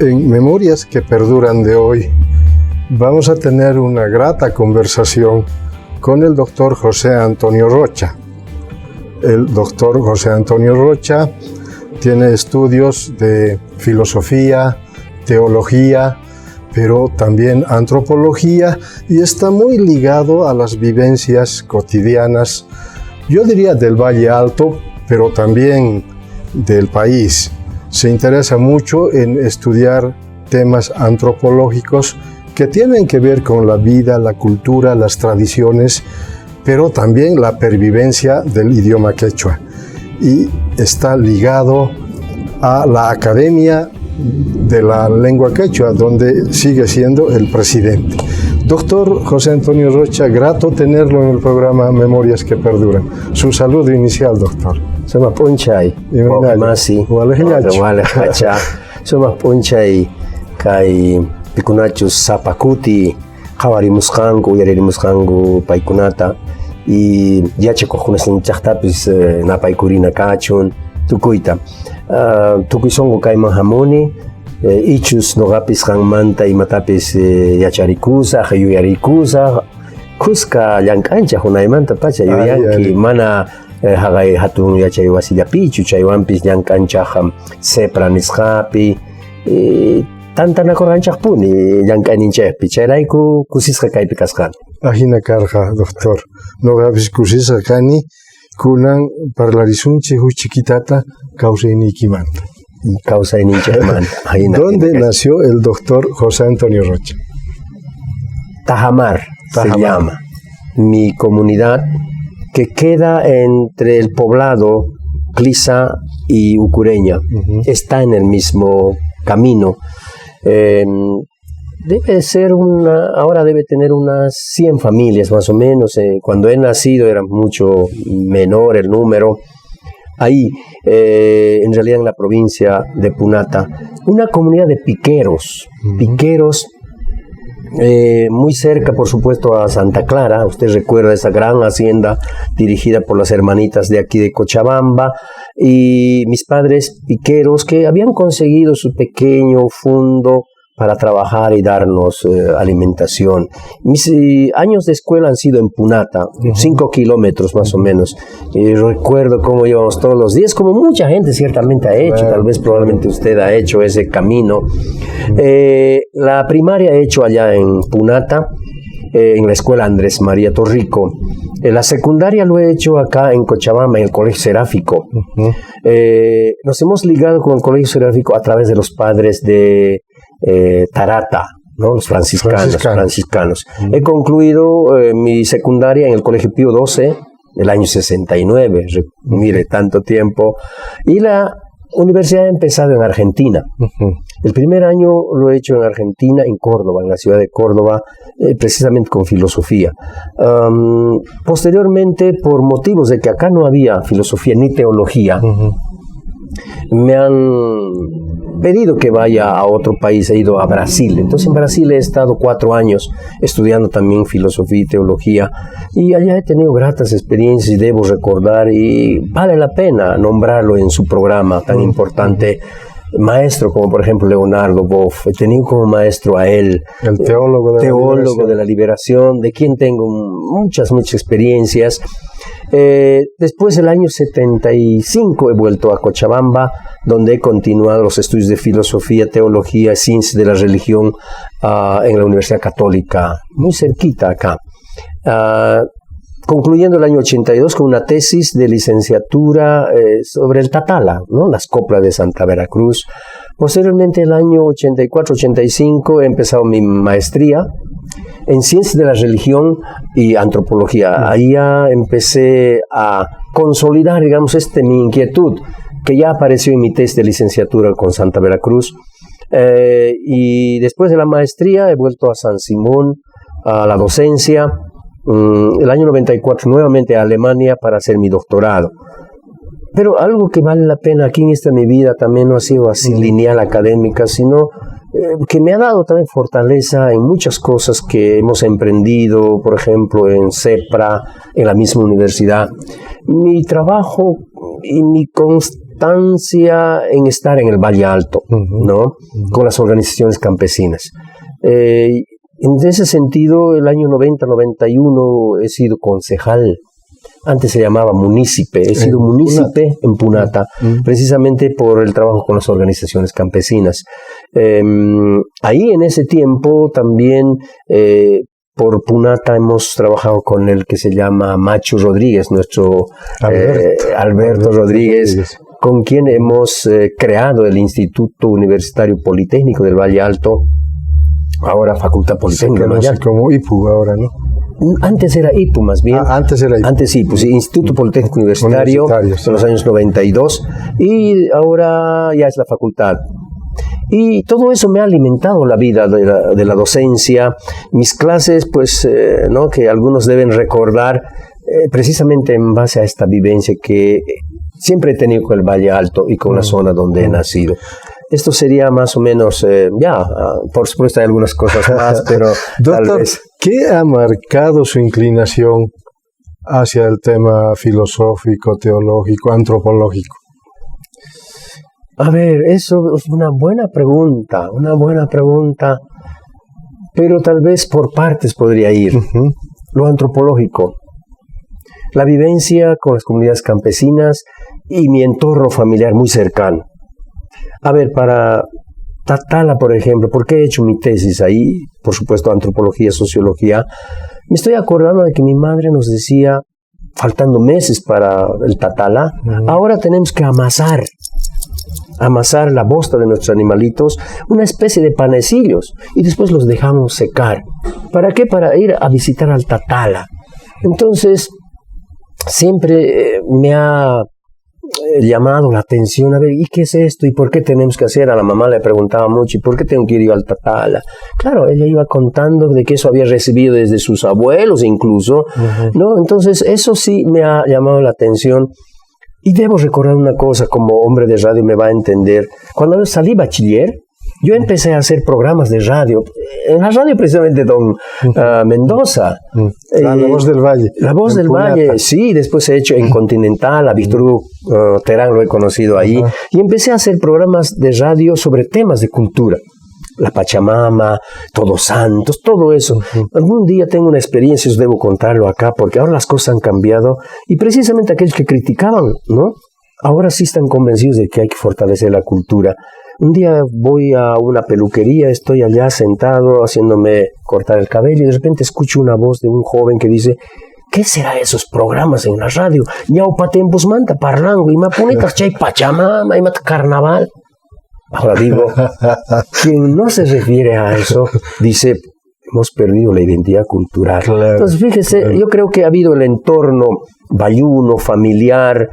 En Memorias que Perduran de hoy, vamos a tener una grata conversación con el doctor José Antonio Rocha. El doctor José Antonio Rocha tiene estudios de filosofía, teología, pero también antropología, y está muy ligado a las vivencias cotidianas, yo diría del Valle Alto, pero también del país. Se interesa mucho en estudiar temas antropológicos que tienen que ver con la vida, la cultura, las tradiciones, pero también la pervivencia del idioma quechua. Y está ligado a la Academia de la Lengua Quechua, donde sigue siendo el presidente. Doctor José Antonio Rocha, grato tenerlo en el programa Memorias que Perduran. Su saludo inicial, doctor. Somos Punchay, Masi, somos Punchay, Kai Picunachus Zapacuti, Javarimuscangu, Yarimuscangu, Paikunata, y Yachecojunas en Chachtapis, Napaicurina Cachun, Tucuita, Tucuisongo Caimahamoni, Ichus Nogapis Hangmanta y Matapis Yacharikusa, Hayuyarikusa, Cusca Yancancha, Junaimanta Pacha, Yuyanki, Mana. Hagay hatun yachayuasi yapichu chaywampis llankanchajam sepra nisqapi tanta nakoranchajpuni llankaninchaypi chayrayku kusisqa kaypi kasqani. Ajina karqa, doctor. Noqapis kusisqa kani kunan parlarisunchik huk chiquitata kawsayniykimanta. ¿Dónde nació el doctor José Antonio Rocha? Tajamar se llama mi comunidad, que queda entre el poblado Clisa y Ucureña. Está en el mismo camino. Debe ser ahora debe tener unas 100 familias más o menos. Cuando he nacido era mucho menor el número. Ahí, en realidad en la provincia de Punata, una comunidad de piqueros. Piqueros muy cerca, por supuesto, a Santa Clara. Usted recuerda esa gran hacienda dirigida por las hermanitas de aquí de Cochabamba, y mis padres piqueros que habían conseguido su pequeño fondo para trabajar y darnos alimentación. Mis años de escuela han sido en Punata, 5 kilómetros más o menos. Recuerdo cómo íbamos todos los días, como mucha gente ciertamente ha hecho, tal vez probablemente usted ha hecho ese camino. La primaria he hecho allá en Punata, en la escuela Andrés María Torrico. La secundaria lo he hecho acá en Cochabamba, en el Colegio Seráfico. Nos hemos ligado con el Colegio Seráfico a través de los padres de Tarata, ¿no? Los franciscanos. He concluido mi secundaria en el Colegio Pío XII, el año 69, mire, tanto tiempo, y la universidad ha empezado en Argentina. El primer año lo he hecho en Argentina, en Córdoba, en la ciudad de Córdoba, precisamente con filosofía. Posteriormente, por motivos de que acá no había filosofía ni teología, me han pedido que vaya a otro país. He ido a Brasil. Entonces en Brasil he estado 4 años estudiando también filosofía y teología, y allá he tenido gratas experiencias y debo recordar, y vale la pena nombrarlo en su programa tan importante. Maestro como por ejemplo Leonardo Boff, he tenido como maestro a él, el teólogo de la liberación, de quien tengo muchas experiencias. Después del año 75 he vuelto a Cochabamba, donde he continuado los estudios de filosofía, teología, ciencias de la religión en la Universidad Católica, muy cerquita acá. Concluyendo el año 82 con una tesis de licenciatura sobre el Tatala, ¿no? Las coplas de Santa Veracruz. Posteriormente, el año 84-85, he empezado mi maestría en Ciencias de la Religión y Antropología. Ahí ya empecé a consolidar, digamos, mi inquietud, que ya apareció en mi tesis de licenciatura con Santa Veracruz. Y después de la maestría he vuelto a San Simón, a la docencia. El año 94 nuevamente a Alemania para hacer mi doctorado. Pero algo que vale la pena aquí en esta mi vida también no ha sido así lineal académica, sino que me ha dado también fortaleza en muchas cosas que hemos emprendido, por ejemplo en CEPRA, en la misma universidad. Mi trabajo y mi importancia en estar en el Valle Alto, ¿no? Con las organizaciones campesinas. En ese sentido, el año 90-91 he sido concejal. Antes se llamaba munícipe. He sido munícipe en Punata, precisamente por el trabajo con las organizaciones campesinas. Ahí en ese tiempo también por Punata hemos trabajado con el que se llama Macho Rodríguez, nuestro Alberto Rodríguez, con quien hemos creado el Instituto Universitario Politécnico del Valle Alto, ahora Facultad Politécnica del Valle Alto. Como IPU ahora, ¿no? Antes era IPU más bien. Antes era IPU. Antes IPU, sí, Instituto Politécnico Universitario, en los años 92, y ahora ya es la facultad. Y todo eso me ha alimentado la vida de la docencia. Mis clases, pues, ¿no? Que algunos deben recordar, precisamente en base a esta vivencia que siempre he tenido con el Valle Alto y con la zona donde he nacido. Esto sería más o menos, por supuesto hay algunas cosas más, pero Doctor, tal vez. ¿Qué ha marcado su inclinación hacia el tema filosófico, teológico, antropológico? A ver, eso es una buena pregunta, pero tal vez por partes podría ir. Lo antropológico, la vivencia con las comunidades campesinas y mi entorno familiar muy cercano. A ver, para Tatala, por ejemplo, ¿por qué he hecho mi tesis ahí? Por supuesto, antropología, sociología. Me estoy acordando de que mi madre nos decía, faltando meses para el Tatala, ahora tenemos que amasar la bosta de nuestros animalitos, una especie de panecillos, y después los dejamos secar. ¿Para qué? Para ir a visitar al Tatala. Entonces, siempre me ha llamado la atención, a ver, ¿y qué es esto? ¿Y por qué tenemos que hacer? A la mamá le preguntaba mucho, ¿y por qué tengo que ir yo al Tatala? Claro, ella iba contando de que eso había recibido desde sus abuelos incluso, ¿no? Entonces, eso sí me ha llamado la atención. Y debo recordar una cosa, como hombre de radio me va a entender. Cuando salí bachiller, yo empecé a hacer programas de radio, en la radio precisamente Don Mendoza. La Voz del Valle. La Voz del Valle, sí, después he hecho en Continental, a Víctor Hugo Terán lo he conocido ahí, y empecé a hacer programas de radio sobre temas de cultura. La Pachamama, Todos Santos, todo eso. Algún día tengo una experiencia, os debo contarlo acá, porque ahora las cosas han cambiado, y precisamente aquellos que criticaban, ¿no? Ahora sí están convencidos de que hay que fortalecer la cultura. Un día voy a una peluquería, estoy allá sentado haciéndome cortar el cabello y de repente escucho una voz de un joven que dice: ¿qué será esos programas en la radio? Ñaupa tempos manta parlango y mapunitas chay pachamama y mat carnaval. Ahora digo, quien no se refiere a eso dice: hemos perdido la identidad cultural. Claro, entonces fíjese, claro. Yo creo que ha habido el entorno bayuno, familiar,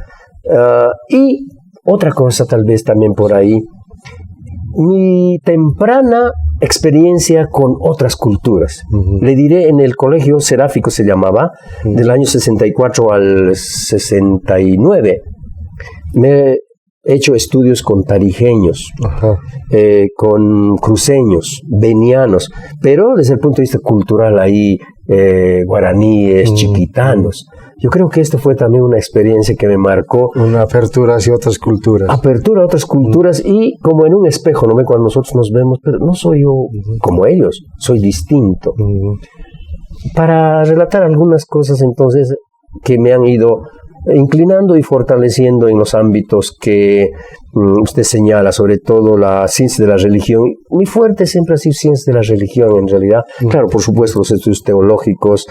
y otra cosa tal vez también por ahí, mi temprana experiencia con otras culturas. Le diré, en el colegio seráfico se llamaba, del año 64 al 69. Me he hecho estudios con tarijeños, con cruceños, benianos, pero desde el punto de vista cultural ahí, guaraníes, chiquitanos. Yo creo que esto fue también una experiencia que me marcó. Una apertura hacia otras culturas. Apertura a otras culturas y como en un espejo, ¿no ve? Cuando nosotros nos vemos, pero no soy yo como ellos, soy distinto. Para relatar algunas cosas entonces que me han ido inclinando y fortaleciendo en los ámbitos que usted señala, sobre todo la ciencia de la religión. Muy fuerte siempre ha sido ciencia de la religión, en realidad. Claro, por supuesto, los estudios teológicos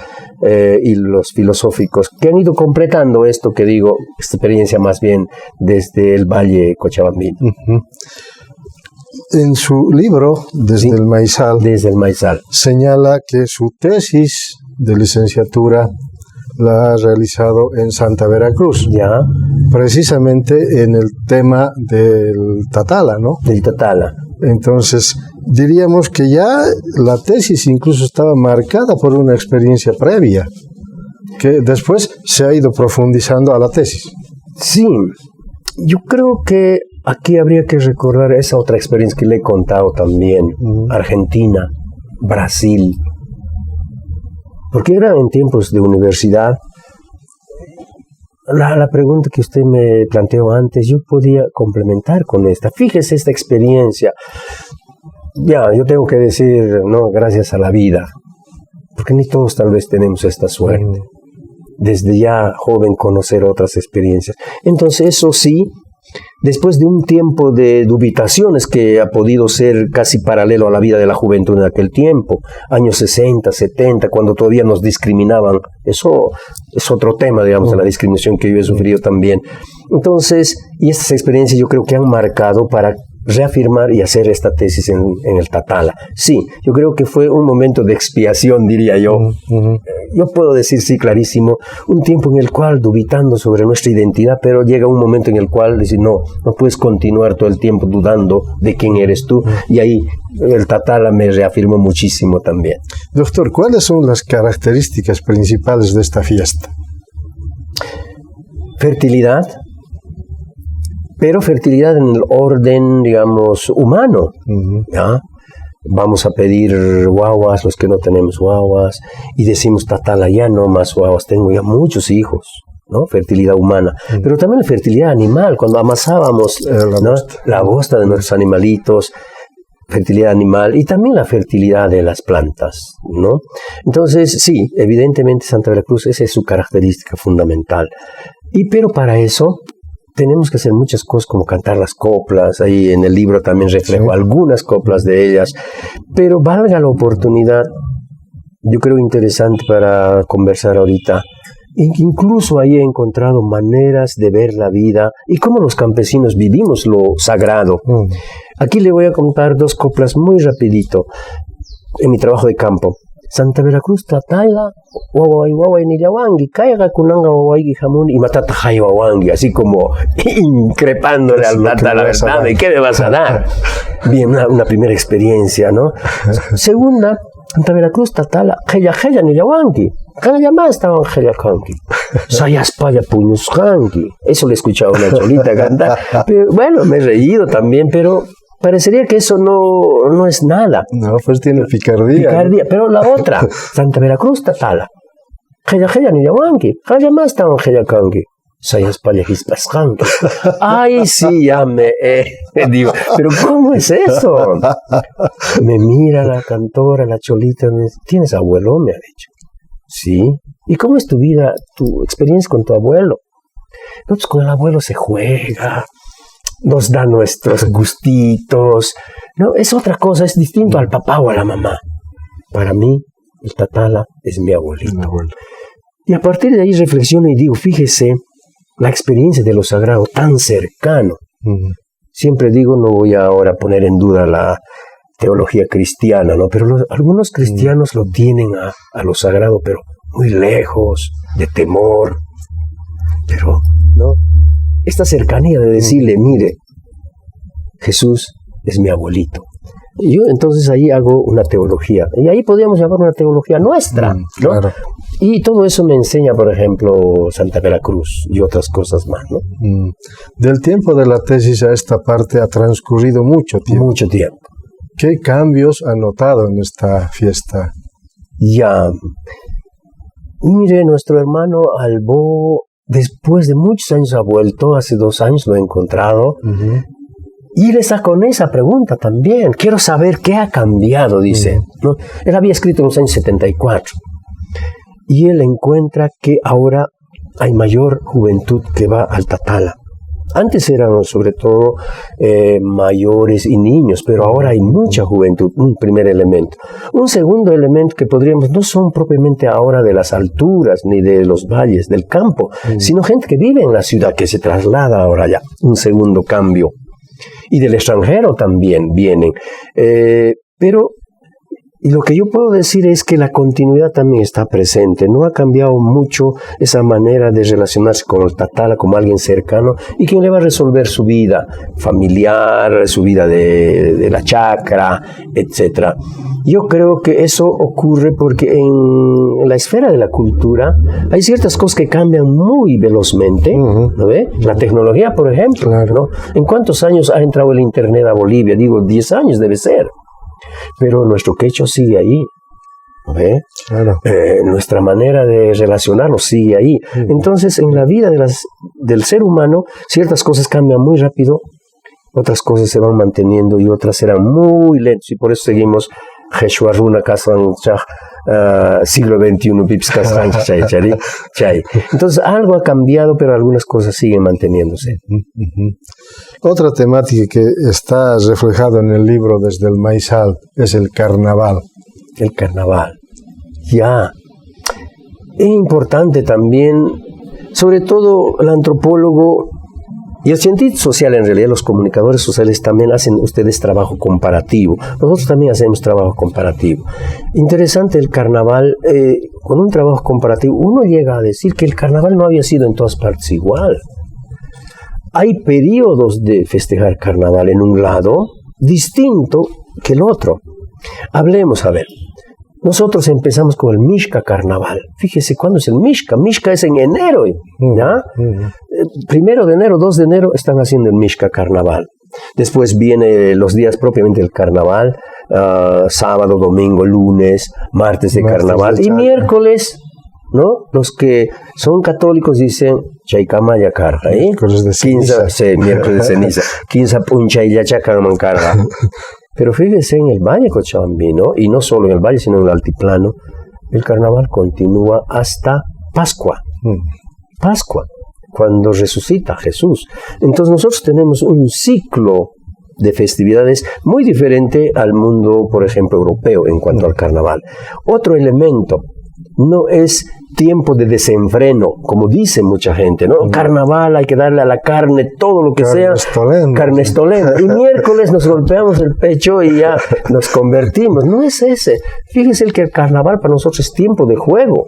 y los filosóficos, que han ido completando esto que digo, experiencia más bien desde el Valle Cochabambino. En su libro, Desde el Maizal, señala que su tesis de licenciatura la ha realizado en Santa Veracruz. Ya. Precisamente en el tema del Tatala, ¿no? Del Tatala. Entonces, diríamos que ya la tesis incluso estaba marcada por una experiencia previa, que después se ha ido profundizando a la tesis. Sí, yo creo que aquí habría que recordar esa otra experiencia que le he contado también, Argentina, Brasil, porque era en tiempos de universidad. la pregunta que usted me planteó antes, yo podía complementar con esta. Fíjese esta experiencia. Ya, yo tengo que decir, no, gracias a la vida, porque ni todos tal vez tenemos esta suerte. Desde ya joven conocer otras experiencias. Entonces eso sí, después de un tiempo de dubitaciones que ha podido ser casi paralelo a la vida de la juventud en aquel tiempo, años 60, 70, cuando todavía nos discriminaban, eso es otro tema, digamos, de la discriminación que yo he sufrido también. Entonces, y estas experiencias yo creo que han marcado para reafirmar y hacer esta tesis en el Tatala. Sí, yo creo que fue un momento de expiación, diría yo. Yo puedo decir, sí, clarísimo, un tiempo en el cual dubitando sobre nuestra identidad, pero llega un momento en el cual decir, no puedes continuar todo el tiempo dudando de quién eres tú, y ahí el Tatala me reafirmó muchísimo también. Doctor, ¿cuáles son las características principales de esta fiesta? Fertilidad, pero fertilidad en el orden, digamos, humano. ¿Ya? Vamos a pedir guaguas, los que no tenemos guaguas, y decimos, Tatala, ya no más guaguas, tengo ya muchos hijos, ¿no? Fertilidad humana. Pero también la fertilidad animal, cuando amasábamos la bosta de nuestros animalitos, fertilidad animal, y también la fertilidad de las plantas, ¿no? Entonces, sí, evidentemente Santa Veracruz, esa es su característica fundamental. Pero para eso tenemos que hacer muchas cosas como cantar las coplas. Ahí en el libro también reflejo algunas coplas de ellas. Pero valga la oportunidad, yo creo interesante para conversar ahorita. Incluso ahí he encontrado maneras de ver la vida y cómo los campesinos vivimos lo sagrado. Aquí le voy a contar dos coplas muy rapidito en mi trabajo de campo. Santa Veracruz Tatala, Wawai Nillawangi, Caiga Kunanga Wawai Jamón y Matata Jai Wawangi, así como increpándole al Tatala, ¿verdad? ¿Y qué me vas a dar? Bien, una primera experiencia, ¿no? Segunda, Santa Veracruz Tatala, Heya Nillawangi, Kaya más estaban Heya Kanki, Sayas Paya Puños Kanki. Eso le he escuchado a una cholita cantar. Pero, bueno, me he reído también, pero parecería que eso no es nada. No, pues tiene picardía. Picardía, ¿no? Pero la otra, Santa Veracruz Tatala, Heya Nillawangi, Kaya más estaban Heya Kanki, Sayas Paya Hispaskanki. Ay, sí, ya me digo, pero ¿cómo es eso? Me mira la cantora, la cholita, me dice, ¿tienes abuelo? Me ha dicho. Sí. ¿Y cómo es tu vida, tu experiencia con tu abuelo? No, pues con el abuelo se juega, nos da nuestros gustitos. No, es otra cosa, es distinto al papá o a la mamá. Para mí, el Tatala es mi abuelito. Y a partir de ahí reflexiono y digo, fíjese, la experiencia de lo sagrado tan cercano. Siempre digo, no voy ahora a poner en duda la teología cristiana, ¿no? Pero algunos cristianos lo tienen a lo sagrado, pero muy lejos, de temor. Pero, ¿no? Esta cercanía de decirle, mire, Jesús es mi abuelito. Y yo entonces ahí hago una teología. Y ahí podríamos llamar una teología nuestra, ¿no? Claro. Y todo eso me enseña, por ejemplo, Santa Veracruz y otras cosas más, ¿no? Del tiempo de la tesis a esta parte ha transcurrido mucho tiempo. Mucho tiempo. ¿Qué cambios ha notado en esta fiesta? Ya, mire, nuestro hermano Albó, después de muchos años ha vuelto, hace 2 años lo he encontrado, y él está con esa pregunta también. Quiero saber qué ha cambiado, dice. ¿No? Él había escrito en los años 74, y él encuentra que ahora hay mayor juventud que va al Tatala. Antes eran sobre todo mayores y niños, pero ahora hay mucha juventud, un primer elemento. Un segundo elemento que podríamos, no son propiamente ahora de las alturas ni de los valles, del campo, sino gente que vive en la ciudad, que se traslada ahora ya. Un segundo cambio. Y del extranjero también vienen. Pero lo que yo puedo decir es que la continuidad también está presente. No ha cambiado mucho esa manera de relacionarse con el Tatala como alguien cercano y quien le va a resolver su vida familiar, su vida de la chacra, etc. Yo creo que eso ocurre porque en la esfera de la cultura hay ciertas cosas que cambian muy velozmente, ¿no ve? La tecnología, por ejemplo, ¿no? ¿En cuántos años ha entrado el Internet a Bolivia? Digo, 10 años debe ser. Pero nuestro quechua sigue ahí. ¿ve? Claro. Nuestra manera de relacionarnos sigue ahí. Entonces, en la vida del ser humano, ciertas cosas cambian muy rápido, otras cosas se van manteniendo y otras serán muy lentas. Y por eso seguimos Jeshuaruna Kasan siglo XXI Pips Kasan Chay. Entonces, algo ha cambiado, pero algunas cosas siguen manteniéndose. Otra temática que está reflejada en el libro Desde el Maizal es el carnaval. El carnaval. Ya. Es importante también, sobre todo el antropólogo y el científico social, en realidad los comunicadores sociales también hacen ustedes trabajo comparativo. Nosotros también hacemos trabajo comparativo. Interesante el carnaval, con un trabajo comparativo, uno llega a decir que el carnaval no había sido en todas partes igual. Hay periodos de festejar carnaval en un lado distinto que el otro. Hablemos, a ver. Nosotros empezamos con el Mishka Carnaval. Fíjese, ¿cuándo es el Mishka? Mishka es en enero, ¿ya? 1 de enero, 2 de enero están haciendo el Mishka Carnaval. Después viene los días propiamente del carnaval, sábado, domingo, lunes, martes de carnaval y miércoles, ¿no? Los que son católicos dicen Chaykamaya Carga, ¿eh? Miércoles de ceniza. Miércoles de ceniza. 15 puncha y ya chacaman carga. Pero fíjese en el Valle Cochabambino, y no solo en el Valle, sino en el altiplano, el carnaval continúa hasta Pascua. Pascua, cuando resucita Jesús. Entonces nosotros tenemos un ciclo de festividades muy diferente al mundo, por ejemplo, europeo en cuanto al carnaval. Otro elemento, no es tiempo de desenfreno, como dice mucha gente, ¿no? Carnaval, hay que darle a la carne todo lo que sea. Carne estolenda. Y miércoles nos golpeamos el pecho y ya nos convertimos. No es ese. Fíjese que el carnaval para nosotros es tiempo de juego.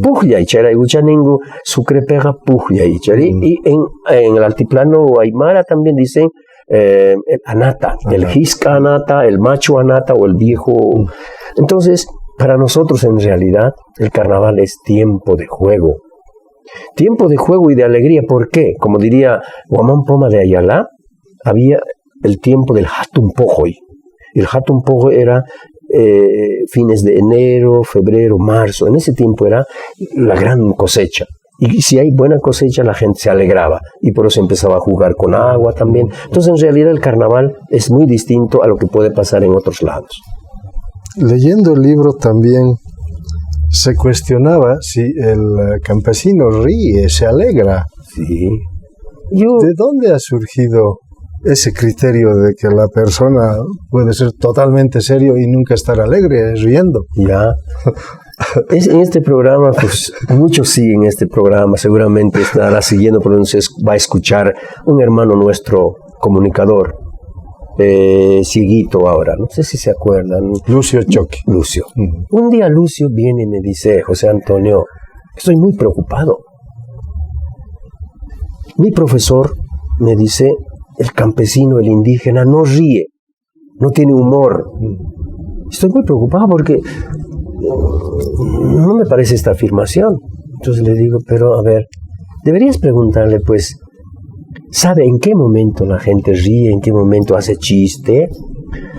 Pujya y chera y uchaningu, sucre pega pujya y cheri. Y en el altiplano aymara también dicen el anata, el hisca anata, el macho anata o el viejo. Entonces, para nosotros, en realidad, el carnaval es tiempo de juego. Tiempo de juego y de alegría. ¿Por qué? Como diría Guamán Poma de Ayala, había el tiempo del Hatun Pojoy. El Hatun Pojoy era fines de enero, febrero, marzo. En ese tiempo era la gran cosecha. Y si hay buena cosecha, la gente se alegraba. Y por eso empezaba a jugar con agua también. Entonces, en realidad, el carnaval es muy distinto a lo que puede pasar en otros lados. Leyendo el libro también se cuestionaba si el campesino ríe, se alegra. Sí. ¿De dónde ha surgido ese criterio de que la persona puede ser totalmente serio y nunca estar alegre, riendo? Ya. En este programa, pues muchos siguen este programa, seguramente estará siguiendo, pero entonces va a escuchar un hermano nuestro, comunicador, cieguito ahora, no sé si se acuerdan. Lucio Choque. Lucio. Un día Lucio viene y me dice, José Antonio, estoy muy preocupado. Mi profesor me dice, el campesino, el indígena, no ríe, no tiene humor. Estoy muy preocupado porque no me parece esta afirmación. Entonces le digo, pero a ver, deberías preguntarle, pues, ¿sabe en qué momento la gente ríe, en qué momento hace chiste?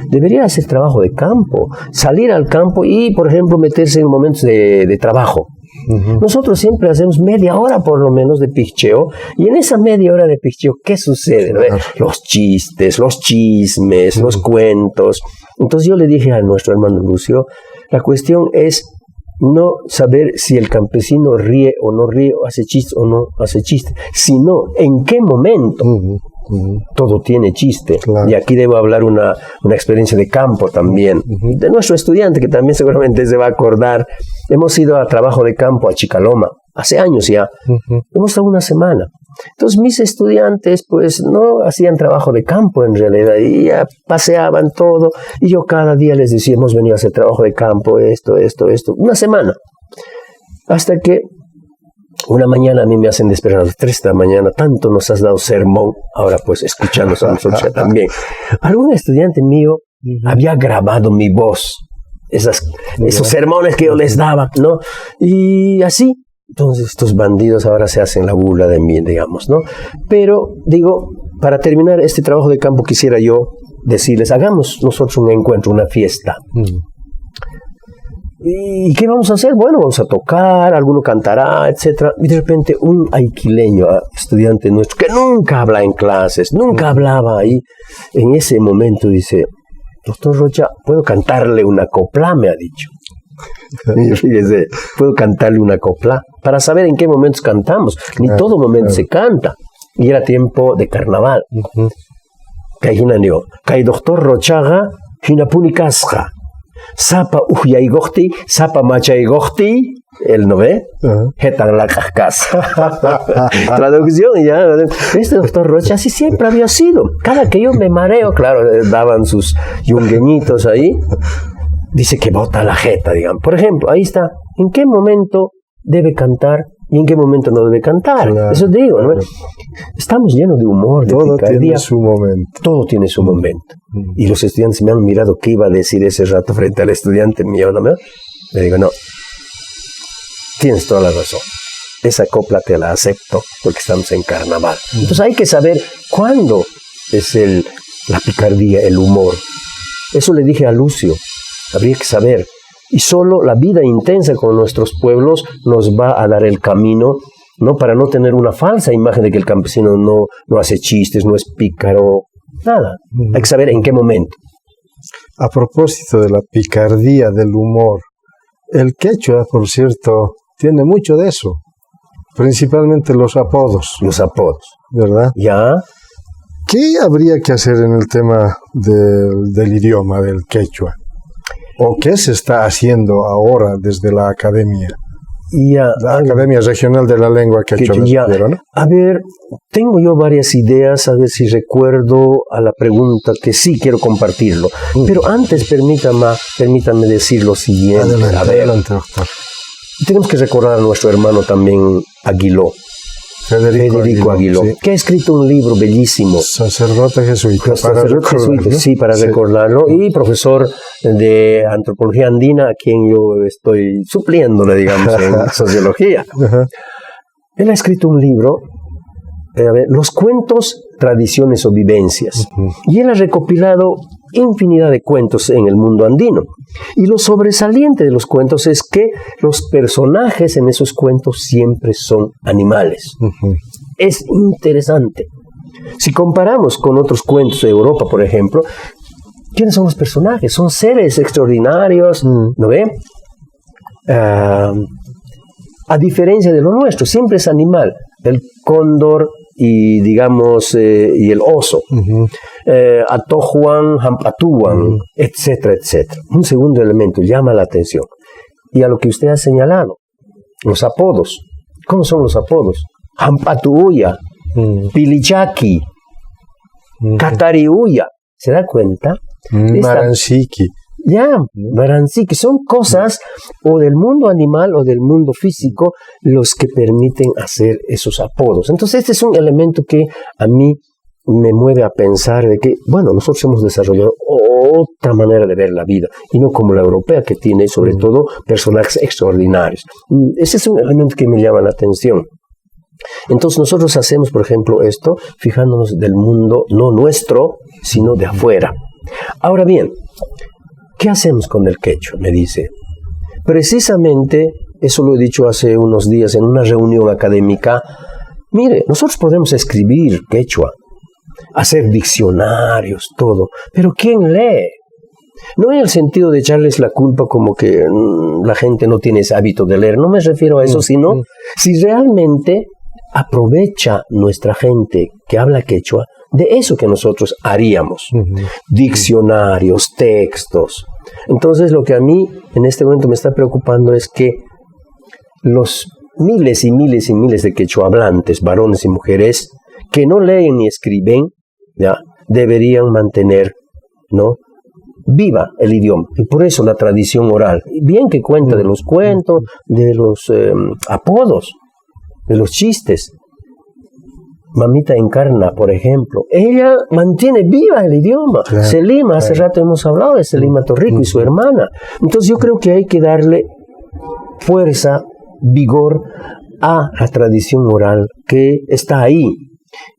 Debería hacer trabajo de campo, salir al campo y, por ejemplo, meterse en momentos de trabajo. Nosotros siempre hacemos media hora por lo menos de picheo, y en esa media hora de picheo, ¿qué sucede? Los chistes, los chismes, los cuentos. Entonces yo le dije a nuestro hermano Lucio, la cuestión es no saber si el campesino ríe o no ríe, o hace chiste o no hace chiste, sino en qué momento. Todo tiene chiste. Claro. Y aquí debo hablar una experiencia de campo también, de nuestro estudiante, que también seguramente se va a acordar. Hemos ido a trabajo de campo a Chicaloma, hace años ya. Hemos estado una semana. Entonces mis estudiantes pues no hacían trabajo de campo en realidad, y ya paseaban todo, y yo cada día les decía, hemos venido a hacer trabajo de campo, esto, una semana. Hasta que una mañana a mí me hacen despertar a las 3 de la mañana, tanto nos has dado sermón, ahora pues escuchándonos a nosotros también. Algún estudiante mío había grabado mi voz, esos sermones que yo les daba, ¿no? Y así, entonces estos bandidos ahora se hacen la burla de mí, digamos, ¿no? Pero, digo, para terminar este trabajo de campo quisiera yo decirles, hagamos nosotros un encuentro, una fiesta. ¿y qué vamos a hacer? Bueno, vamos a tocar, alguno cantará, etc. Y de repente un aiquileño, estudiante nuestro, que nunca habla en clases, nunca hablaba ahí, en ese momento dice, doctor Rocha, ¿puedo cantarle una copla? Me ha dicho. Y fíjese, ¿puedo cantarle una copla? Para saber en qué momentos cantamos. Ni todo momento se canta. Y era tiempo de carnaval. Kay doctor Rochaga, Hinapuni Kasja. Sapa Ujaigorti, Sapa Machaigorti, el no ve, Hetan la Cascasa. Traducción, ya. Este doctor Rocha así siempre había sido. Cada que yo me mareo, claro, daban sus yungueñitos ahí. Dice que bota la jeta, digamos. Por ejemplo, ahí está. ¿En qué momento debe cantar y en qué momento no debe cantar? Claro, eso digo, ¿no? Estamos llenos de humor, de todo picardía. Tiene su momento. Todo tiene su momento. Y los estudiantes me han mirado qué iba a decir ese rato frente al estudiante mío, ¿no? Le digo, no, tienes toda la razón. Esa copla te la acepto porque estamos en carnaval. Entonces hay que saber cuándo es la picardía, el humor. Eso le dije a Lucio. Habría que saber. Y solo la vida intensa con nuestros pueblos nos va a dar el camino, ¿no? Para no tener una falsa imagen de que el campesino no hace chistes, no es pícaro, nada. Hay que saber en qué momento. A propósito de la picardía, del humor, el quechua, por cierto, tiene mucho de eso. Principalmente los apodos. Los apodos. ¿Verdad? Ya. ¿Qué habría que hacer en el tema del idioma, del quechua? ¿O qué se está haciendo ahora desde la academia? La Academia Regional de la Lengua Quechua. ¿No? A ver, tengo yo varias ideas, a ver si recuerdo a la pregunta que sí quiero compartirlo. Pero antes permítame decir lo siguiente. Adelante, doctor. Tenemos que recordar a nuestro hermano también Aguiló. Federico Aguiló, sí, que ha escrito un libro bellísimo. Sacerdote jesuita. Para recordarlo. Y profesor de antropología andina, a quien yo estoy supliéndole, digamos, en sociología. Él ha escrito un libro, Los cuentos, tradiciones o vivencias. Y él ha recopilado infinidad de cuentos en el mundo andino. Y lo sobresaliente de los cuentos es que los personajes en esos cuentos siempre son animales. Es interesante. Si comparamos con otros cuentos de Europa, por ejemplo, ¿quiénes son los personajes? Son seres extraordinarios, ¿no ve? A diferencia de lo nuestro, siempre es animal. El cóndor y, digamos, y el oso. Atojuan, Hampatuan, etcétera, etcétera. Un segundo elemento llama la atención. Y a lo que usted ha señalado, los apodos. ¿Cómo son los apodos? Hampatuuya, Pilichaki, Catariuya. ¿Se da cuenta? Maransiqui. Maransiqui. Son cosas o del mundo animal o del mundo físico los que permiten hacer esos apodos. Entonces este es un elemento que a mí me mueve a pensar de que, bueno, nosotros hemos desarrollado otra manera de ver la vida, y no como la europea, que tiene sobre todo personajes extraordinarios. Ese es un elemento que me llama la atención. Entonces nosotros hacemos, por ejemplo, esto, fijándonos del mundo, no nuestro, sino de afuera. Ahora bien, ¿qué hacemos con el quechua? Me dice. Precisamente, eso lo he dicho hace unos días en una reunión académica. Mire, nosotros podemos escribir quechua, hacer diccionarios, todo, pero ¿quién lee? No en el sentido de echarles la culpa como que la gente no tiene ese hábito de leer, no me refiero a eso, sino si realmente aprovecha nuestra gente que habla quechua de eso que nosotros haríamos, diccionarios, textos. Entonces lo que a mí en este momento me está preocupando es que los miles y miles y miles de quechuahablantes, varones y mujeres, que no leen ni escriben, ¿ya?, deberían mantener, ¿no?, viva el idioma. Y por eso la tradición oral, bien que cuenta de los cuentos, de los apodos, de los chistes. Mamita Encarna, por ejemplo, ella mantiene viva el idioma. Claro, Selima, hace rato hemos hablado de Selima Torrico y su hermana. Entonces yo creo que hay que darle fuerza, vigor a la tradición oral que está ahí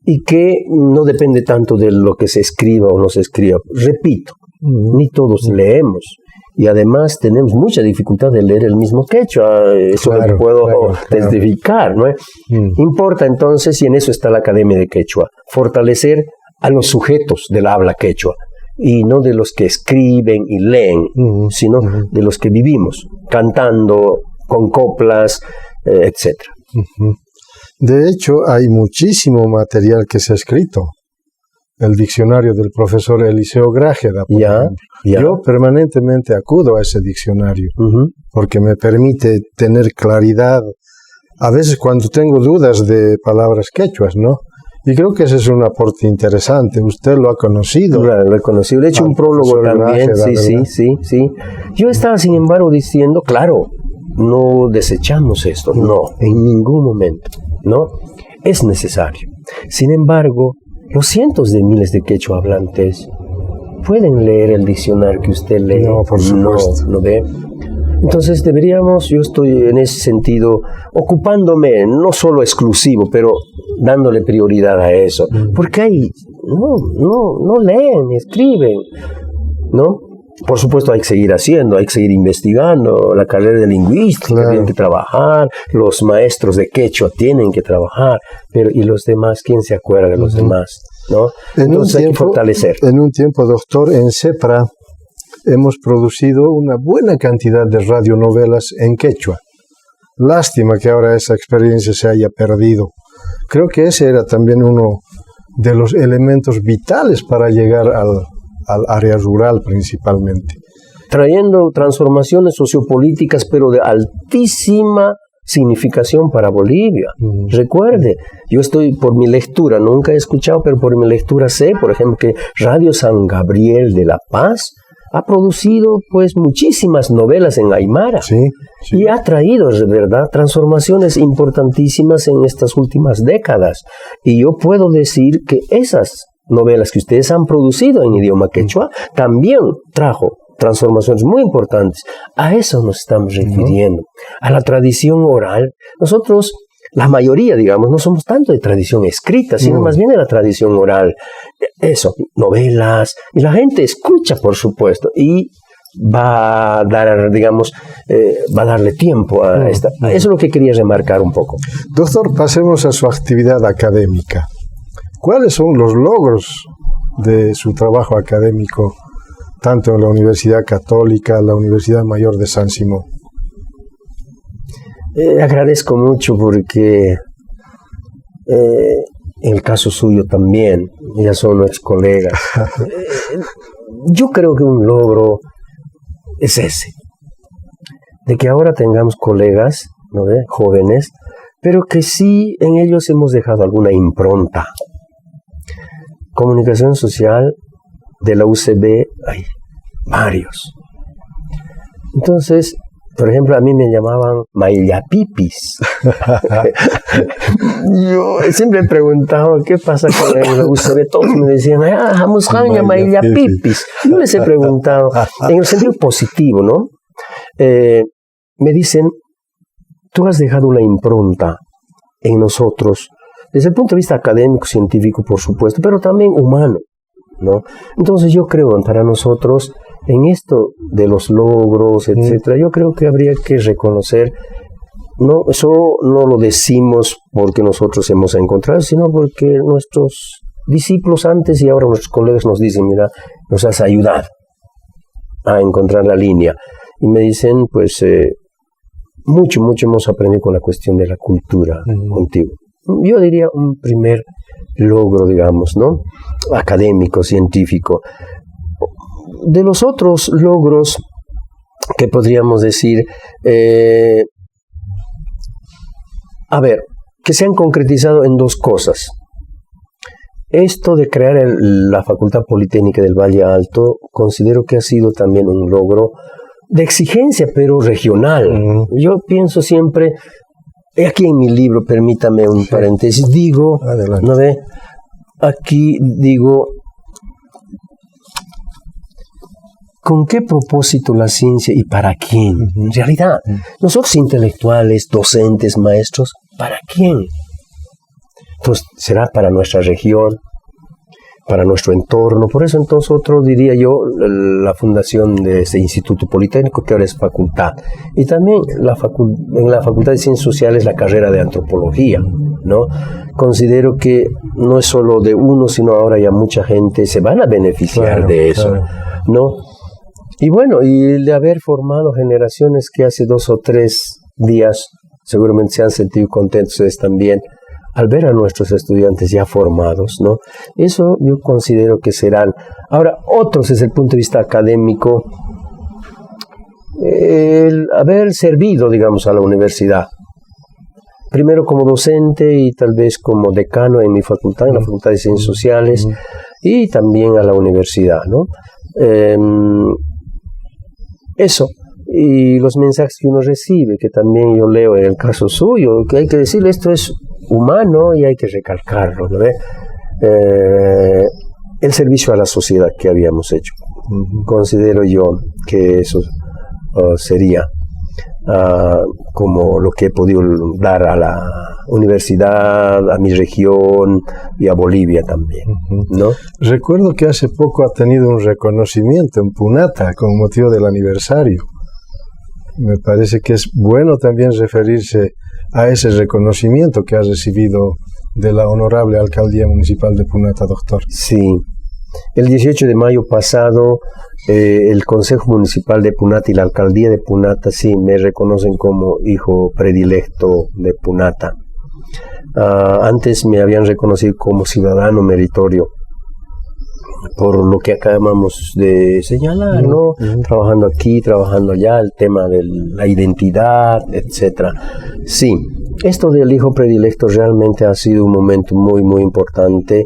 y que no depende tanto de lo que se escriba o no se escriba. Repito, ni todos leemos Y además tenemos mucha dificultad de leer el mismo quechua, eso lo puedo testificar, ¿no? Importa entonces, y en eso está la Academia de Quechua, fortalecer a los sujetos del habla quechua, y no de los que escriben y leen, sino de los que vivimos, cantando, con coplas, etc. De hecho, hay muchísimo material que se ha escrito. El diccionario del profesor Eliseo Grájeda, por ejemplo. Yo permanentemente acudo a ese diccionario, porque me permite tener claridad, a veces cuando tengo dudas de palabras quechuas, ¿no? Y creo que ese es un aporte interesante. Usted lo ha conocido. Claro, lo he conocido. He hecho un prólogo también. Grájeda, sí. Yo estaba, sin embargo, diciendo, claro, no desechamos esto. No, en ningún momento. ¿No? Es necesario. Sin embargo, los cientos de miles de quechua hablantes pueden leer el diccionario que usted lee. No, por supuesto. ¿No ve? Entonces yo estoy en ese sentido ocupándome, no solo exclusivo, pero dándole prioridad a eso. Porque no leen, escriben, ¿no? Por supuesto hay que seguir haciendo, hay que seguir investigando, la carrera de lingüística tienen que trabajar, los maestros de quechua tienen que trabajar, pero ¿y los demás? ¿Quién se acuerda de los demás? ¿No? Entonces hay que fortalecer. En un tiempo, doctor, en CEPRA hemos producido una buena cantidad de radionovelas en quechua. Lástima que ahora esa experiencia se haya perdido. Creo que ese era también uno de los elementos vitales para llegar al área rural principalmente. Trayendo transformaciones sociopolíticas, pero de altísima significación para Bolivia. Recuerde, yo estoy por mi lectura, nunca he escuchado, pero por mi lectura sé, por ejemplo, que Radio San Gabriel de La Paz ha producido pues muchísimas novelas en aymara y ha traído, ¿verdad?, transformaciones importantísimas en estas últimas décadas. Y yo puedo decir que esas novelas que ustedes han producido en idioma quechua también trajo transformaciones muy importantes. A eso nos estamos refiriendo, a la tradición oral. Nosotros, la mayoría, digamos, no somos tanto de tradición escrita, sino más bien de la tradición oral. Eso, novelas, y la gente escucha, por supuesto, y va a dar, digamos, va a darle tiempo a esta. Eso es lo que quería remarcar un poco. Doctor, pasemos a su actividad académica. ¿Cuáles son los logros de su trabajo académico, tanto en la Universidad Católica, la Universidad Mayor de San Simón? Agradezco mucho porque en el caso suyo también, ya son nuestros colegas. Yo creo que un logro es ese, de que ahora tengamos colegas, ¿no ve?, jóvenes, pero que sí en ellos hemos dejado alguna impronta. Comunicación social de la UCB hay varios. Entonces, por ejemplo, a mí me llamaban Maillapipis. Yo siempre he preguntado qué pasa con la UCB. Todos me decían, Jamusjaña Maillapipis. Yo les he preguntado, en el sentido positivo, ¿no? Me dicen, tú has dejado una impronta en nosotros, desde el punto de vista académico, científico, por supuesto, pero también humano, ¿no? Entonces yo creo, para nosotros, en esto de los logros, etcétera, yo creo que habría que reconocer, no, eso no lo decimos porque nosotros hemos encontrado, sino porque nuestros discípulos antes y ahora nuestros colegas nos dicen, mira, nos has ayudado a encontrar la línea. Y me dicen, pues, mucho hemos aprendido con la cuestión de la cultura contigo. Yo diría un primer logro, digamos, ¿no?, académico, científico. De los otros logros que podríamos decir, que se han concretizado en dos cosas. Esto de crear la Facultad Politécnica del Valle Alto, considero que ha sido también un logro de exigencia, pero regional. Yo pienso siempre, aquí en mi libro, permítame un paréntesis, digo, ¿no ve? Aquí digo, ¿con qué propósito la ciencia y para quién? En realidad, nosotros intelectuales, docentes, maestros, ¿para quién? Pues será para nuestra región, para nuestro entorno. Por eso entonces otro, diría yo, la fundación de este Instituto Politécnico, que ahora es facultad. Y también en la Facultad de Ciencias Sociales la carrera de Antropología, ¿no? Considero que no es solo de uno, sino ahora ya mucha gente se van a beneficiar de eso, ¿no? Y bueno, y de haber formado generaciones que hace 2 o 3 días seguramente se han sentido contentos ustedes también al ver a nuestros estudiantes ya formados, ¿no? Eso yo considero que serán. Ahora, otros desde el punto de vista académico, el haber servido, digamos, a la universidad. Primero como docente y tal vez como decano en mi facultad, en la Facultad de Ciencias Sociales, y también a la universidad, ¿no? Eso. Y los mensajes que uno recibe, que también yo leo en el caso suyo, que hay que decirle esto es humano y hay que recalcarlo, ¿no? El servicio a la sociedad que habíamos hecho. Considero yo que eso sería como lo que he podido dar a la universidad, a mi región y a Bolivia también, ¿no? Recuerdo que hace poco ha tenido un reconocimiento en Punata con motivo del aniversario. Me parece que es bueno también referirse a ese reconocimiento que ha recibido de la honorable Alcaldía Municipal de Punata, doctor. Sí, el 18 de mayo pasado el Consejo Municipal de Punata y la Alcaldía de Punata sí me reconocen como hijo predilecto de Punata. Antes me habían reconocido como ciudadano meritorio, por lo que acabamos de señalar, ¿no? Trabajando aquí, trabajando allá, el tema de la identidad, etcétera. Sí, esto del hijo predilecto realmente ha sido un momento muy, muy importante,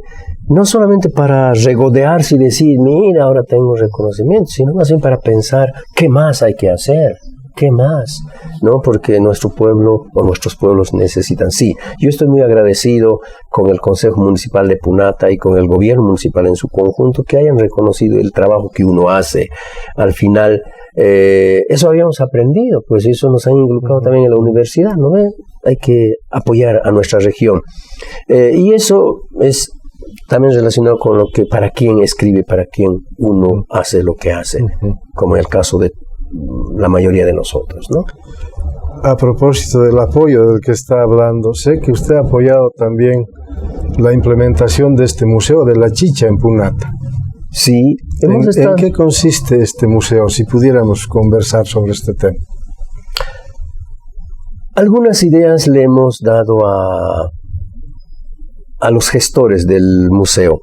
no solamente para regodearse y decir, mira, ahora tengo reconocimiento, sino más bien para pensar, ¿qué más hay que hacer? ¿Qué más? ¿No? Porque nuestro pueblo o nuestros pueblos necesitan. Sí, yo estoy muy agradecido con el Consejo Municipal de Punata y con el gobierno municipal en su conjunto que hayan reconocido el trabajo que uno hace. Al final, eso habíamos aprendido, pues eso nos han inculcado también en la universidad, ¿no ven? Hay que apoyar a nuestra región. Y eso es también relacionado con lo que para quién escribe, para quién uno hace lo que hace, como en el caso de la mayoría de nosotros, ¿no? A propósito del apoyo del que está hablando, sé que usted ha apoyado también la implementación de este Museo de la Chicha en Punata. Sí. ¿En qué consiste este museo? Si pudiéramos conversar sobre este tema. Algunas ideas le hemos dado a los gestores del museo.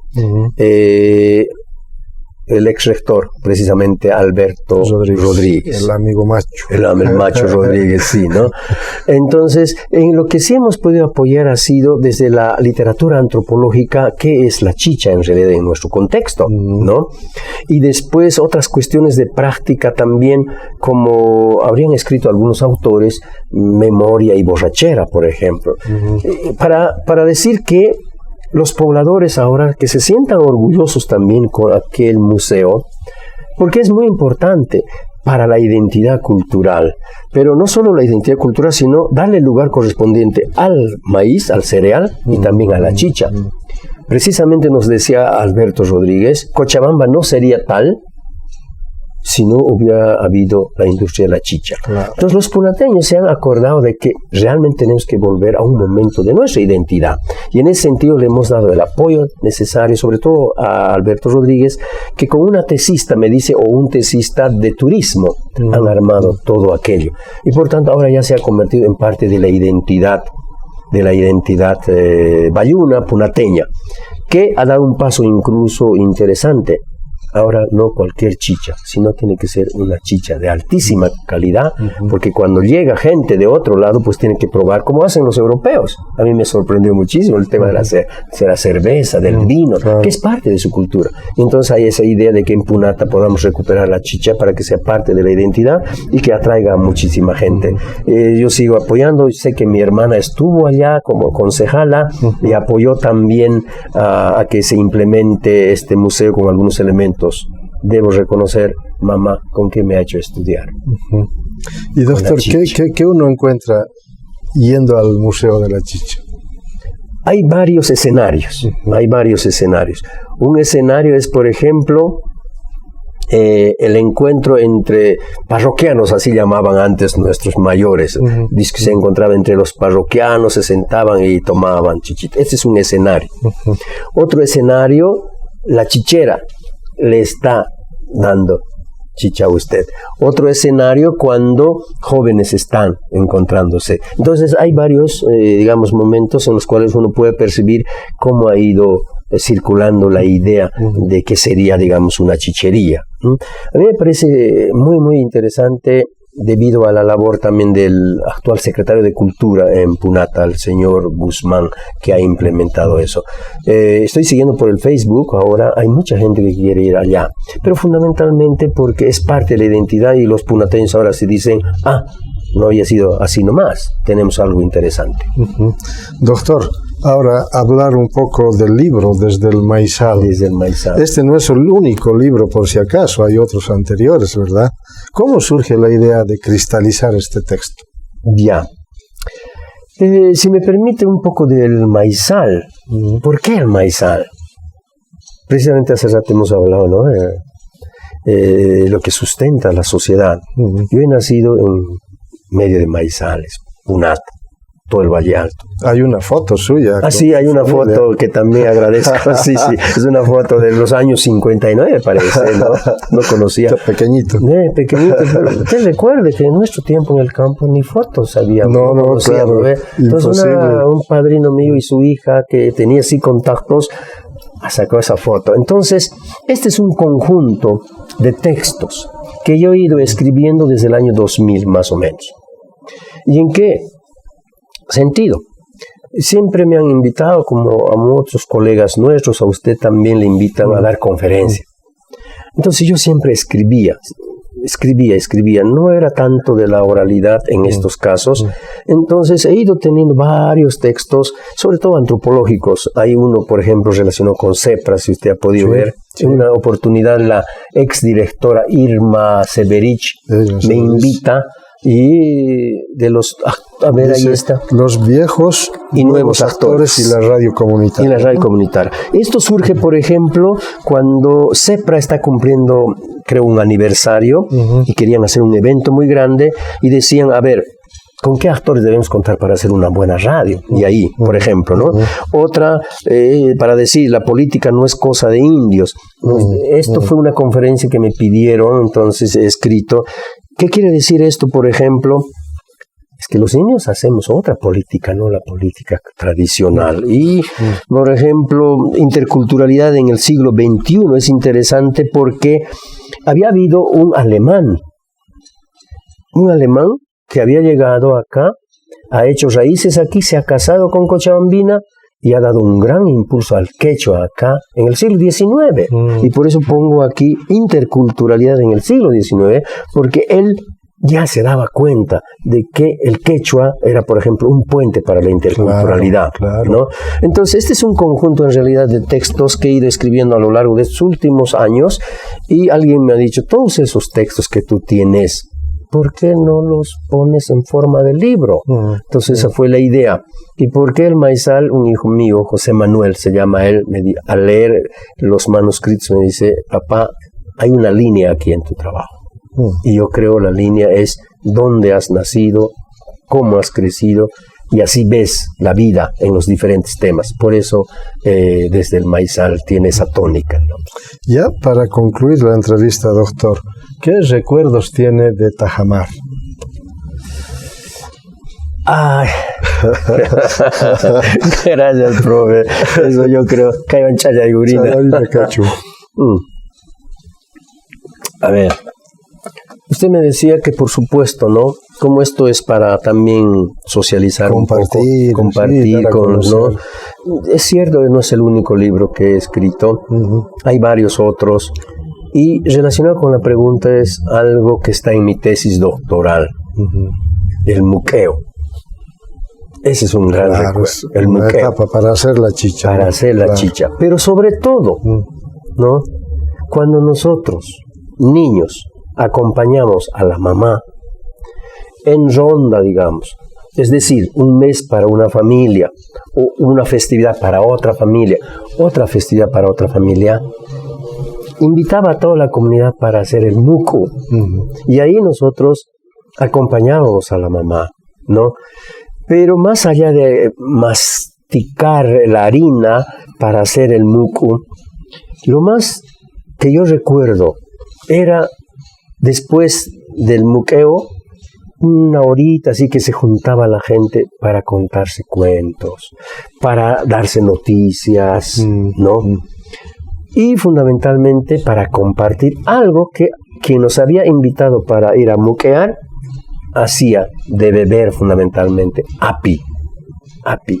El ex rector, precisamente Alberto Rodríguez. El amigo macho. El macho Rodríguez, sí, ¿no? Entonces, en lo que sí hemos podido apoyar ha sido desde la literatura antropológica, qué es la chicha en realidad en nuestro contexto, ¿no? Y después otras cuestiones de práctica también, como habrían escrito algunos autores, memoria y borrachera, por ejemplo. Para decir que los pobladores ahora que se sientan orgullosos también con aquel museo, porque es muy importante para la identidad cultural, pero no solo la identidad cultural, sino darle el lugar correspondiente al maíz, al cereal y también a la chicha. Precisamente nos decía Alberto Rodríguez, Cochabamba no sería tal si no hubiera habido la industria de la chicha. Claro. Entonces los punateños se han acordado de que realmente tenemos que volver a un momento de nuestra identidad. Y en ese sentido le hemos dado el apoyo necesario, sobre todo a Alberto Rodríguez, que con una tesista, me dice, o un tesista de turismo, han armado todo aquello. Y por tanto ahora ya se ha convertido en parte de la identidad bayuna, punateña, que ha dado un paso incluso interesante. Ahora no cualquier chicha, sino tiene que ser una chicha de altísima calidad, porque cuando llega gente de otro lado, pues tiene que probar como hacen los europeos. A mí me sorprendió muchísimo el tema de la cerveza, del vino, que es parte de su cultura. Y entonces hay esa idea de que en Punata podamos recuperar la chicha para que sea parte de la identidad y que atraiga a muchísima gente. Yo sigo apoyando, sé que mi hermana estuvo allá como concejala y apoyó también a que se implemente este museo con algunos elementos. Debo reconocer, mamá, con qué me ha hecho estudiar. Y doctor, ¿qué uno encuentra yendo al Museo de la Chicha? hay varios escenarios, Un escenario es, por ejemplo, el encuentro entre parroquianos, así llamaban antes nuestros mayores. Dice que se encontraba entre los parroquianos, se sentaban y tomaban chichita. Este es un escenario. Otro escenario, la chichera le está dando chicha a usted. Otro escenario, cuando jóvenes están encontrándose. Entonces hay varios, momentos en los cuales uno puede percibir cómo ha ido circulando la idea de que sería, una chichería. A mí me parece muy, muy interesante, debido a la labor también del actual secretario de Cultura en Punata, el señor Guzmán, que ha implementado eso. Estoy siguiendo por el Facebook, ahora hay mucha gente que quiere ir allá, pero fundamentalmente porque es parte de la identidad, y los punateños ahora se dicen, no había sido así nomás, tenemos algo interesante. Doctor, ahora hablar un poco del libro, Desde el Maizal. Desde el Maizal. Este no es el único libro, por si acaso, hay otros anteriores, ¿verdad? ¿Cómo surge la idea de cristalizar este texto? Ya. Si me permite un poco del Maizal. ¿Por qué el Maizal? Precisamente hace rato hemos hablado, ¿no? Lo que sustenta la sociedad. Yo he nacido en medio de maizales, Punata, todo el Valle Alto. Hay una foto suya. Sí, hay una foto que también agradezco. Sí, es una foto de los años 59, parece, ¿no? No conocía. Pequeñito. Pequeñito. Usted recuerde que en nuestro tiempo en el campo ni fotos había. No, claro. Entonces un padrino mío y su hija, que tenía así contactos, sacó esa foto. Entonces, este es un conjunto de textos que yo he ido escribiendo desde el año 2000, más o menos. ¿Y en qué sentido? Siempre me han invitado, como a otros colegas nuestros, a usted también le invitan a dar conferencias. Entonces yo siempre escribía. No era tanto de la oralidad en estos casos. Entonces he ido teniendo varios textos, sobre todo antropológicos. Hay uno, por ejemplo, relacionado con Cepra, si usted ha podido ver. En una oportunidad la exdirectora Irma Severich me invita, y de los... ahí está. Los viejos y nuevos actores y la radio comunitaria. Esto surge, por ejemplo, cuando Cepra está cumpliendo, creo, un aniversario, y querían hacer un evento muy grande, y decían, a ver, ¿con qué actores debemos contar para hacer una buena radio? Y ahí, por ejemplo, ¿no? Otra, para decir, la política no es cosa de indios. Esto fue una conferencia que me pidieron, entonces he escrito. ¿Qué quiere decir esto, por ejemplo? Es que los indios hacemos otra política, no la política tradicional. Y, por ejemplo, interculturalidad en el siglo XXI es interesante porque había habido un alemán que había llegado acá, ha hecho raíces aquí, se ha casado con cochabambina y ha dado un gran impulso al quechua acá en el siglo XIX. Y por eso pongo aquí interculturalidad en el siglo XIX, porque él ya se daba cuenta de que el quechua era, por ejemplo, un puente para la interculturalidad. Claro. ¿No? Entonces, este es un conjunto en realidad de textos que he ido escribiendo a lo largo de estos últimos años, y alguien me ha dicho, todos esos textos que tú tienes, ¿por qué no los pones en forma de libro? Entonces esa fue la idea. ¿Y por qué el Maizal? Un hijo mío, José Manuel se llama él, al leer los manuscritos me dice, papá, hay una línea aquí en tu trabajo. Y yo creo la línea es dónde has nacido, cómo has crecido, y así ves la vida en los diferentes temas. Por eso, desde el Maizal tiene esa tónica, ¿no? Ya para concluir la entrevista, doctor, ¿qué recuerdos tiene de Tajamar? Ay, gracias, profe. Eso yo creo. Caiban chaya y urina. A ver, usted me decía que por supuesto, ¿no? Como esto es para también socializar compartir con, ¿no? Es cierto que no es el único libro que he escrito. Hay varios otros. Y relacionado con la pregunta es algo que está en mi tesis doctoral. El muqueo. Ese es un gran recuerdo. El una muqueo. etapa para hacer la chicha. Para hacer la chicha. Pero sobre todo, ¿no? Cuando nosotros, niños, acompañamos a la mamá en ronda, digamos, Es decir, un mes para una familia, o una festividad para otra familia, otra festividad para otra familia. Invitaba a toda la comunidad para hacer el muku. Y ahí nosotros acompañábamos a la mamá, ¿no? Pero más allá de masticar la harina para hacer el muku, lo más que yo recuerdo era después del muqueo, una horita así que se juntaba la gente para contarse cuentos, para darse noticias, ¿no? Y fundamentalmente para compartir algo que quien nos había invitado para ir a muquear hacía de beber fundamentalmente, api.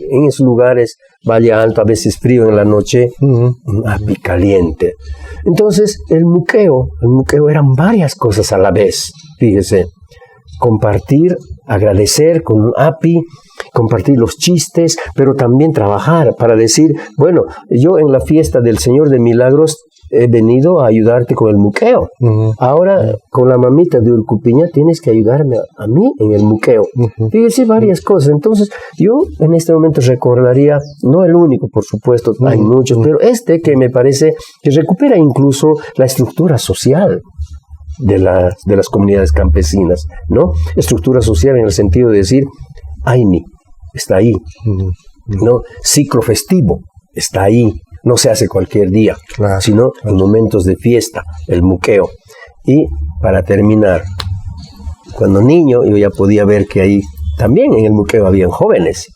En esos lugares, Valle Alto, a veces frío en la noche, un api caliente. Entonces, el muqueo eran varias cosas a la vez, fíjese. Compartir, agradecer con un api, compartir los chistes, pero también trabajar para decir, bueno, yo en la fiesta del Señor de Milagros he venido a ayudarte con el muqueo. Ahora, con la mamita de Urcupiña, tienes que ayudarme a mí en el muqueo. Fíjese, varias cosas. Entonces, yo en este momento recordaría, no el único, por supuesto, hay muchos, pero que me parece que recupera incluso la estructura social de las comunidades campesinas, ¿no? Estructura social en el sentido de decir, Aini está ahí, ¿no? Ciclo festivo está ahí, no se hace cualquier día, sino en momentos de fiesta, el muqueo. Y para terminar, cuando niño yo ya podía ver que ahí también en el muqueo habían jóvenes.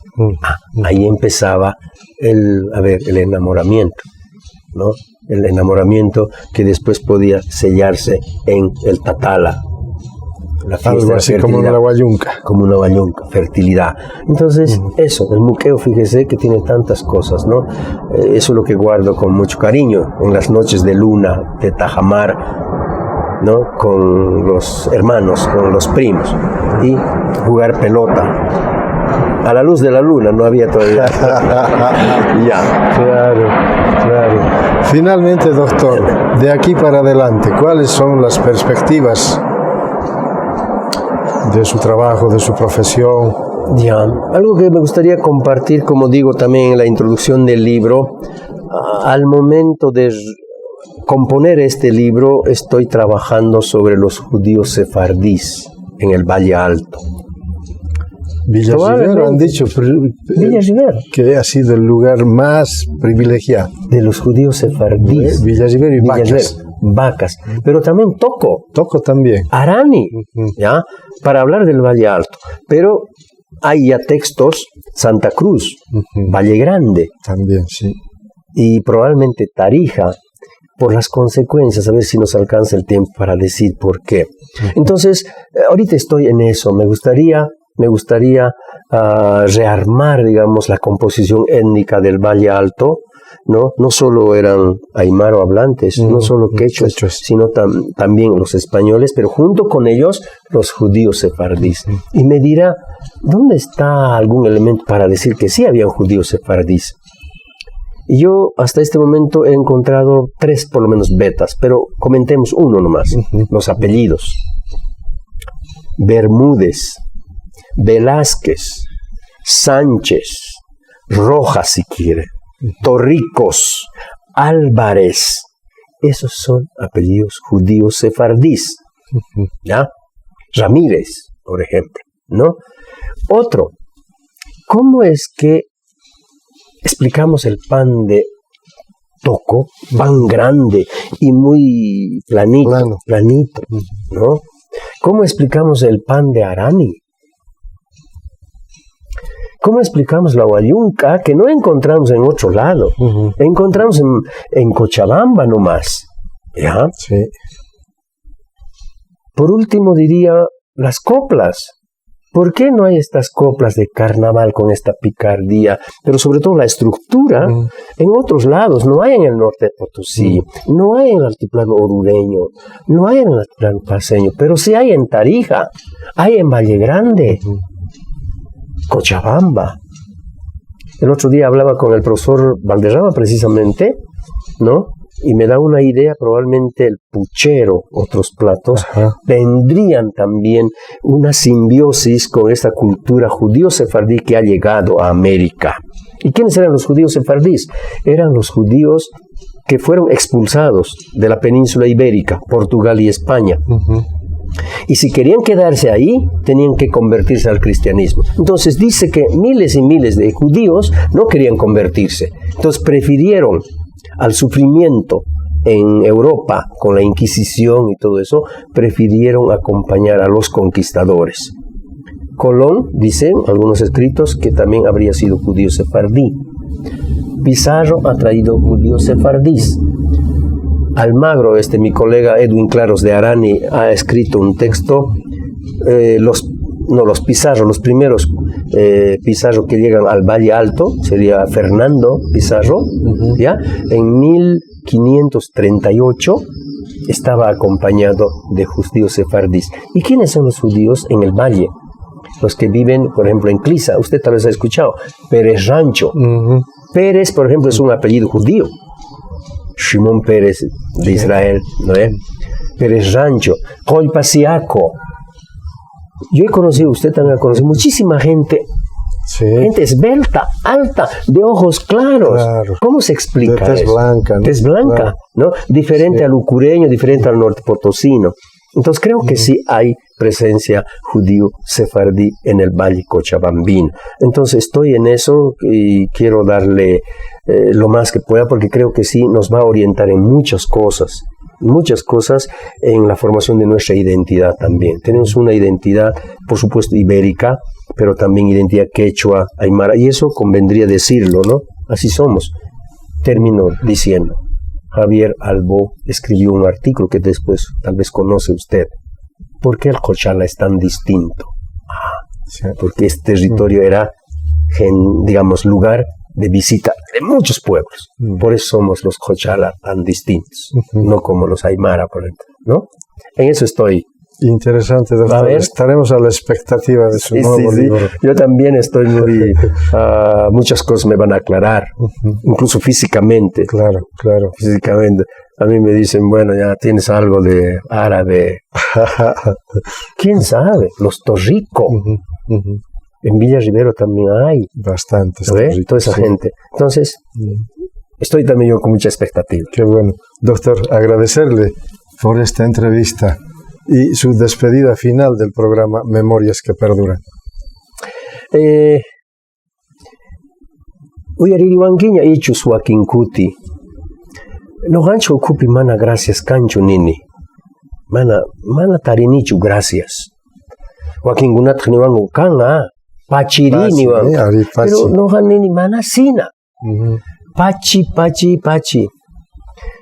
Ahí empezaba el enamoramiento, ¿no? El enamoramiento que después podía sellarse en el tatala, la fiesta. Algo así como una huayunca. Como una huayunca, fertilidad. Entonces, eso, el muqueo, fíjese que tiene tantas cosas, ¿no? Eso es lo que guardo con mucho cariño en las noches de luna, de tajamar, ¿no? Con los hermanos, con los primos, y jugar pelota. A la luz de la luna, no había todavía. Ya. Claro. Finalmente, doctor, de aquí para adelante, ¿cuáles son las perspectivas de su trabajo, de su profesión? Ya, algo que me gustaría compartir, como digo también en la introducción del libro, al momento de componer este libro, estoy trabajando sobre los judíos sefardíes en el Valle Alto. Villa Rivero han dicho que ha sido el lugar más privilegiado de los judíos sefardíes. Villa Rivero y Vacas, pero también Toco también, Arani, ¿ya? Para hablar del Valle Alto, pero hay ya textos, Santa Cruz, Valle Grande, también, sí, y probablemente Tarija, por las consecuencias, a ver si nos alcanza el tiempo para decir por qué. Entonces, ahorita estoy en eso, me gustaría rearmar, digamos, la composición étnica del Valle Alto, ¿no? No solo eran aymaro hablantes, no solo quechuas, sino también los españoles, pero junto con ellos los judíos sefardíes. Y me dirá, ¿dónde está algún elemento para decir que sí habían judíos sefardíes? Y yo hasta este momento he encontrado 3 por lo menos betas, pero comentemos uno nomás, los apellidos. Bermúdez, Velázquez, Sánchez, Rojas si quiere, Torricos, Álvarez, esos son apellidos judíos sefardíes, ¿ya? Ramírez, por ejemplo, ¿no? Otro, ¿cómo es que explicamos el pan de Toco, pan grande y muy planito, ¿no? ¿Cómo explicamos el pan de Arani? ¿Cómo explicamos la huayunca que no encontramos en otro lado? Encontramos en Cochabamba nomás, ¿ya? Sí. Por último diría las coplas. ¿Por qué no hay estas coplas de carnaval con esta picardía? Pero sobre todo la estructura en otros lados. No hay en el norte de Potosí, no hay en el altiplano orureño, no hay en el altiplano paceño, pero sí hay en Tarija, hay en Valle Grande, Cochabamba. El otro día hablaba con el profesor Valderrama precisamente, ¿no? Y me da una idea, probablemente el puchero, otros platos, tendrían también una simbiosis con esta cultura judío-sefardí que ha llegado a América. ¿Y quiénes eran los judíos sefardíes? Eran los judíos que fueron expulsados de la península ibérica, Portugal y España. Y si querían quedarse ahí, tenían que convertirse al cristianismo. Entonces dice que miles y miles de judíos no querían convertirse. Entonces prefirieron al sufrimiento en Europa con la Inquisición y todo eso, prefirieron acompañar a los conquistadores. Colón, dicen algunos escritos, que también habría sido judío sefardí. Pizarro ha traído judíos sefardíes. Almagro, mi colega Edwin Claros de Arani, ha escrito un texto, los Pizarro, los primeros Pizarro que llegan al Valle Alto, sería Fernando Pizarro, ¿ya? En 1538 estaba acompañado de judíos sefardíes. ¿Y quiénes son los judíos en el Valle? Los que viven, por ejemplo, en Clisa, usted tal vez ha escuchado, Pérez Rancho. Pérez, por ejemplo, es un apellido judío. Shimón Pérez de Israel, ¿no es? Pérez Rancho, Colpasiaco. Yo he conocido, usted también ha conocido, muchísima gente, gente esbelta, alta, de ojos claros. ¿Cómo se explica de tez eso? Blanca, ¿no? Tez blanca, ¿no? Diferente al ucureño, diferente al norte potosino. Entonces creo que sí hay presencia judío-sefardí en el Valle Cochabambino. Entonces estoy en eso y quiero darle lo más que pueda, porque creo que sí nos va a orientar en muchas cosas en la formación de nuestra identidad también. Tenemos una identidad, por supuesto, ibérica, pero también identidad quechua, aymara, y eso convendría decirlo, ¿no? Así somos. Termino diciendo, Javier Albó escribió un artículo que después tal vez conoce usted. ¿Por qué el Cochala es tan distinto? Porque este territorio era, digamos, lugar de visita de muchos pueblos. Por eso somos los Cochala tan distintos, no como los aymara, por ejemplo, ¿no? En eso estoy. Interesante, doctor. Estaremos a la expectativa de su nuevo libro. Yo también estoy muy... muchas cosas me van a aclarar, incluso físicamente. Claro. Físicamente. A mí me dicen, bueno, ya tienes algo de árabe. ¿Quién sabe? Los torricos. En Villa Rivero también hay. Bastantes. Toda esa gente. Entonces, estoy también yo con mucha expectativa. Qué bueno. Doctor, agradecerle por esta entrevista y su despedida final del programa Memorias que Perduran. Uyaririwankiña ichus wakinkuti. No gancho kupi mana gracias cancho nini. Mana tarinichu gracias. Wakingunat niwangu kanga pachirini wan. Pero no ganini mana sina. Pachi.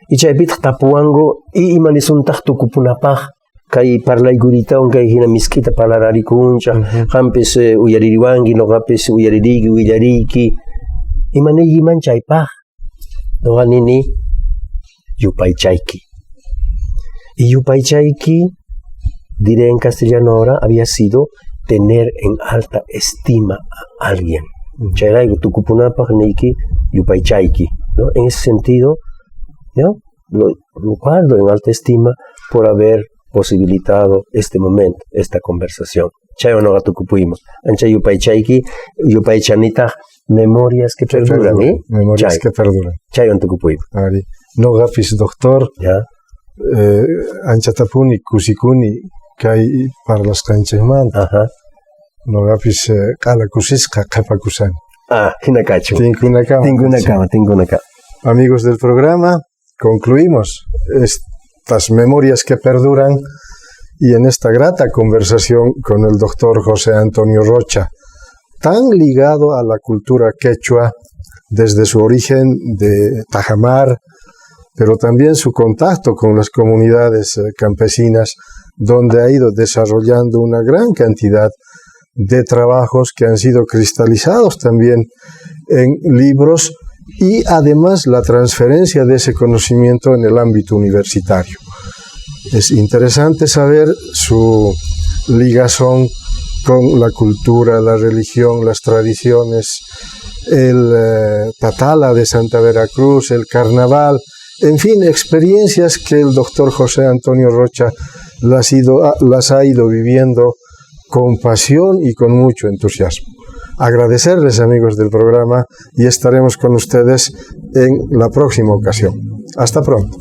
Ichaypitaq tapuwangu y imanisuntaj tukupunapaj. Kay parlaykuritawan kay hina miskita parlararikuncha, hampis uyaririwanki, noqapis uyaririki, willariki, imanaykiman chaypaj, noqa nini yupaychayki. Y yupaychayki, diré en castellano ahora, había sido tener en alta estima a alguien. Chayrayku tukupunapaj niki yupaychayki, ¿no? En ese sentido, ¿no? Lo guardo en alta estima por haber posibilitado este momento, esta conversación. Chayo no tukupuyimos. Ancha yupaychayki, yupaychanita, memorias que perduran, ¿eh? Memorias que perduran. Chayo tukupuyimos. Ari. No gafis, doctor. Ya. Ancha tapuni, kusikuni, kay parlas kanchehman. Ajá. No gafis, kala kusisqa, kapakusan. Hinakachu. Tinkunakama. Amigos del programa, concluimos estas memorias que perduran y en esta grata conversación con el doctor José Antonio Rocha, tan ligado a la cultura quechua desde su origen de Tajamar, pero también su contacto con las comunidades campesinas, donde ha ido desarrollando una gran cantidad de trabajos que han sido cristalizados también en libros y además la transferencia de ese conocimiento en el ámbito universitario. Es interesante saber su ligazón con la cultura, la religión, las tradiciones, el Tatala de Santa Veracruz, el carnaval En fin, experiencias que el doctor José Antonio Rocha las ha ido viviendo con pasión y con mucho entusiasmo. Agradecerles, amigos del programa, y estaremos con ustedes en la próxima ocasión. Hasta pronto.